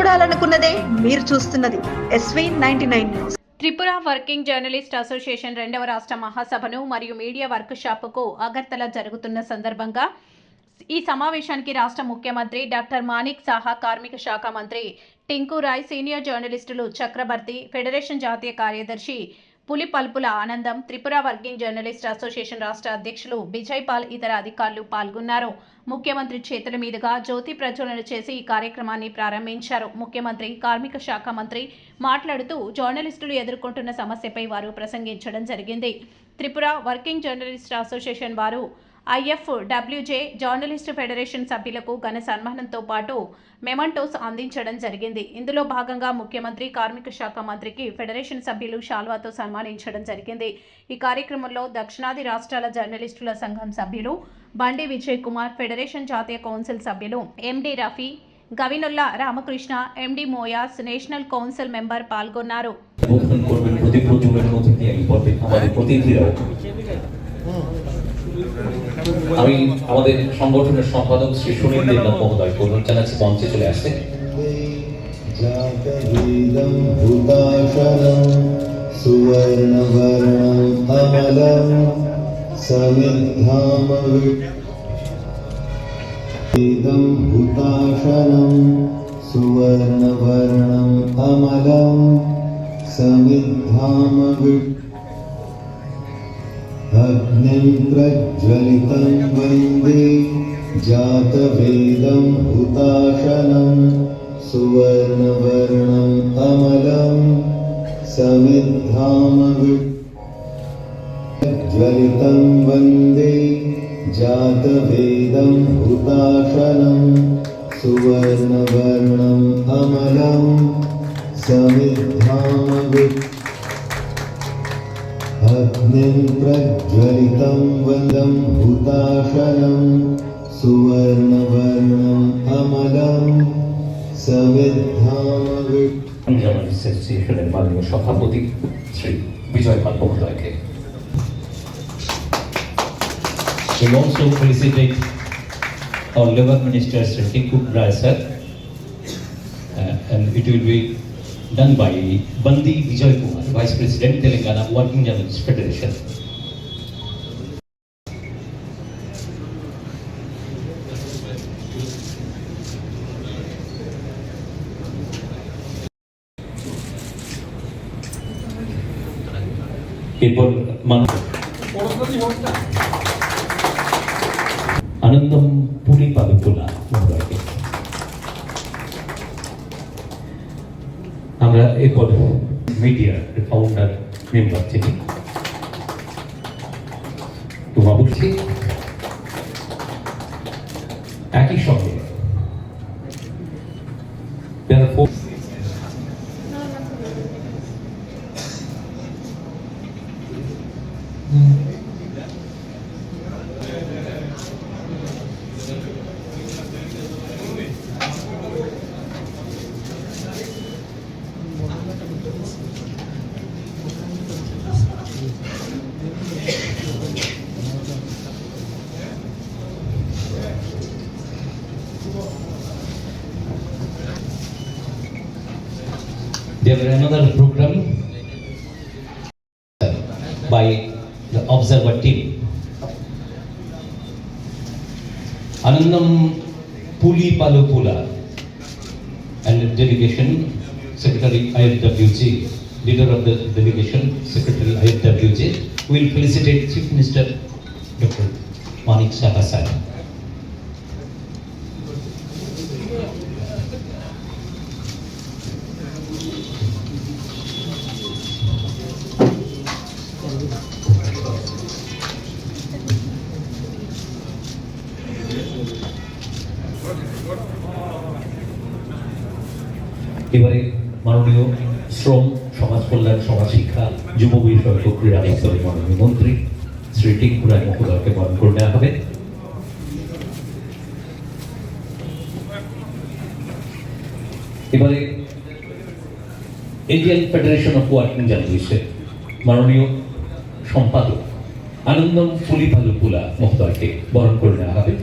చూడాలనుకున్నదే మీరు చూస్తున్నది SV99 news. Tripura working journalist association 2వ రాష్ట్ర మహాసభను మరియు మీడియా వర్క్ షాపుకు అగర్తల జరుగుతున్న సందర్భంగా ఈ సమావేశానికి రాష్ట్ర ముఖ్యమంత్రి డాక్టర్ మాణిక్ సాహా, కార్మిక శాఖ మంత్రి టింకు రాయ్, సీనియర్ జర్నలిస్టులు చక్రబర్తి, ఫెడరేషన్ జాతీయ కార్యదర్శి పులిపల్పుల ఆనందం, త్రిపుర వర్కింగ్ జర్నలిస్ట్ అసోసియేషన్ రాష్ట్ర అధ్యక్షులు విజయ్ పాల్, ఇతర అధికారులు పాల్గొన్నారు. ముఖ్యమంత్రి చేతుల మీదుగా జ్యోతి ప్రజ్వలన చేసి ఈ కార్యక్రమాన్ని ప్రారంభించారు. ముఖ్యమంత్రి, కార్మిక శాఖ మంత్రి మాట్లాడుతూ జర్నలిస్టులు ఎదుర్కొంటున్న సమస్యపై వారు ప్రసంగించడం జరిగింది. త్రిపుర వర్కింగ్ జర్నలిస్ట్ అసోసియేషన్ వారు IFWJ జర్నలిస్టు ఫెడరేషన్ సభ్యులకు ఘన సన్మానంతో పాటు మెమంటోస్ అందించడం జరిగింది. ఇందులో భాగంగా ముఖ్యమంత్రి, కార్మిక శాఖ మంత్రికి ఫెడరేషన్ సభ్యులు శాల్వాతో సన్మానించడం జరిగింది. ఈ కార్యక్రమంలో దక్షిణాది రాష్ట్రాల జర్నలిస్టుల సంఘం సభ్యులు బండి విజయ్ కుమార్, ఫెడరేషన్ జాతీయ కౌన్సిల్ సభ్యులు MD Rafi, Gavinulla Ramakrishna, MD Moyas, national council member పాల్గొన్నారు. আমি আমাদের সংগঠনের সম্পাদক শ্রী সুনীল দেবনাথ মহোদয়কে অনুরোধ জানাচ্ছি মঞ্চে চলে আসতে। अग्निं प्रज्वलितं वन्दे जातवेदं हुताशनं सुवर्णवर्णं अमलं समिद्धामविज्वलितं वन्दे जातवेदं हुताशनं सुवर्णवर्णं अमलं समिद्धामविज्वलितं अग्निं प्रज्वलितं वन्दं हुताशनं सुवर्णवर्णं अमलं समिद्धामविज्वलितं জার্নালিস্ট অ্যাসোসিয়েশনের মাননীয় সভাপতি শ্রী বিজয় পাল মহোদয়কে। We also felicitate our Labour Minister Sri Tinku Rai sir, and it will be done by Bandi Vijay Kumar, Vice President, Telangana Working Journalists Federation. এরপর আনন্দম পুলিপালুপুলা মহোদয়কে আমরা এরপর মিডিয়ার ফাউন্ডার মেম্বার থেকে বলছি একই সঙ্গে there were another program by the observer team. Anandam Pulipalupula and the delegation, Secretary IFWJ, leader of the delegation, Secretary IFWJ, will felicitate Chief Minister Dr. Manik Saha sir. এবারে মাননীয় শ্রম, সমাজ কল্যাণ, সমাজ শিক্ষা, যুব বিষয়ক ও ক্রীড়া দপ্তরের মাননীয় মন্ত্রী শ্রী টিঙ্কু রায় মহোদয়কে বরণ করে নেওয়া হবে। এবারে ইন্ডিয়ান ফেডারেশন অফ ওয়ার্কিং জার্নালিস্টের মাননীয় সম্পাদক আনন্দম পুলিপালুপুলা মহোদয়কে বরণ করে নেওয়া হবে।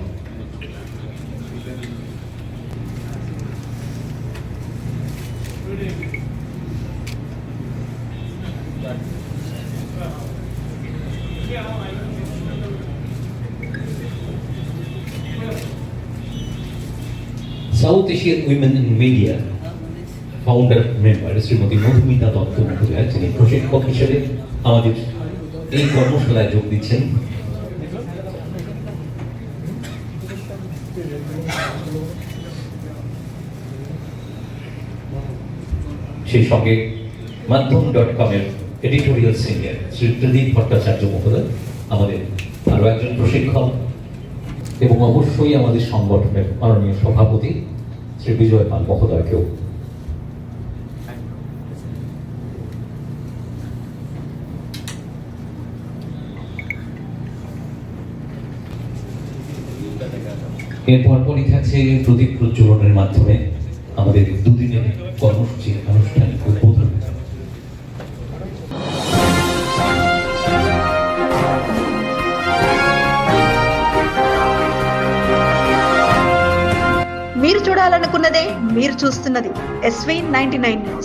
South Asian Women in Media founder member Shrimati Madhumita Dutta মহোদয়া, যিনি প্রশিক্ষক হিসেবে আমাদের এই কর্মশালায় যোগ দিচ্ছেন। সেই সঙ্গে মাধ্যম.com-এর এডিটোরিয়াল সিনিয়র শ্রী প্রদীপ ভট্টাচার্য মহোদয়, আমাদের আরো একজন প্রশিক্ষক, এবং অবশ্যই আমাদের সংগঠনের মাননীয় সভাপতি শ্রী বিজয় পাল মহোদয়কেও। এরপর পরই থাকছে প্রদীপ প্রজ্বলনের মাধ্যমে আমাদের দুদিনের কর্মসূচির আনুষ্ঠানিক উদ্বোধন। మీరు చూడాలనుకున్నదే మీరు చూస్తున్నది SV 99 న్యూస్.